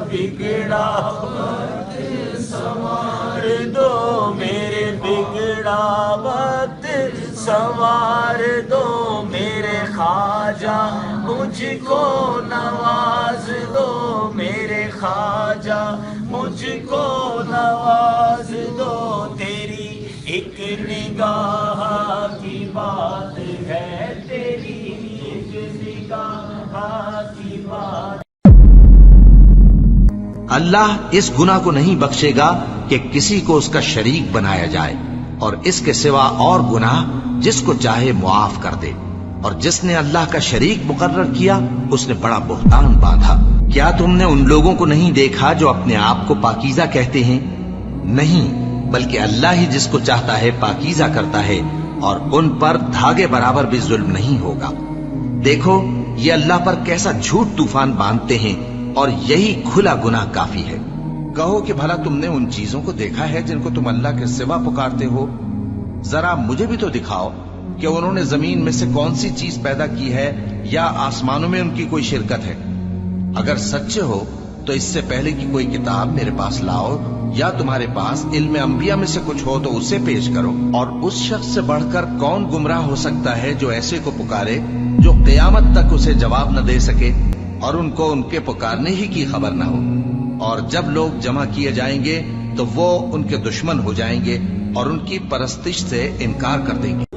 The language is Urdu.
بگڑا وقت سنوار دو، میرے بگڑا وقت سنوار دو، میرے خواجہ مجھ کو نواز دو، میرے خواجہ مجھ کو نواز دو، تیری ایک نگاہ کی بات ہے، تیری ایک نگاہ کی بات۔ اللہ اس گناہ کو نہیں بخشے گا کہ کسی کو اس کا شریک بنایا جائے، اور اس کے سوا اور گناہ جس کو چاہے معاف کر دے، اور جس نے اللہ کا شریک مقرر کیا اس نے بڑا بہتان باندھا۔ کیا تم نے ان لوگوں کو نہیں دیکھا جو اپنے آپ کو پاکیزہ کہتے ہیں؟ نہیں، بلکہ اللہ ہی جس کو چاہتا ہے پاکیزہ کرتا ہے، اور ان پر دھاگے برابر بھی ظلم نہیں ہوگا۔ دیکھو یہ اللہ پر کیسا جھوٹ طوفان باندھتے ہیں، اور یہی کھلا گناہ کافی ہے۔ کہو کہ بھلا تم نے ان چیزوں کو دیکھا ہے جن کو تم اللہ کے سوا پکارتے ہو؟ ذرا مجھے بھی تو دکھاؤ کہ انہوں نے زمین میں سے کون سی چیز پیدا کی ہے، یا آسمانوں میں ان کی کوئی شرکت ہے؟ اگر سچے ہو تو اس سے پہلے کی کوئی کتاب میرے پاس لاؤ، یا تمہارے پاس علم انبیاء میں سے کچھ ہو تو اسے پیش کرو۔ اور اس شخص سے بڑھ کر کون گمراہ ہو سکتا ہے جو ایسے کو پکارے جو قیامت تک اسے جواب نہ دے سکے، اور ان کو ان کے پکارنے ہی کی خبر نہ ہو۔ اور جب لوگ جمع کیے جائیں گے تو وہ ان کے دشمن ہو جائیں گے اور ان کی پرستش سے انکار کر دیں گے۔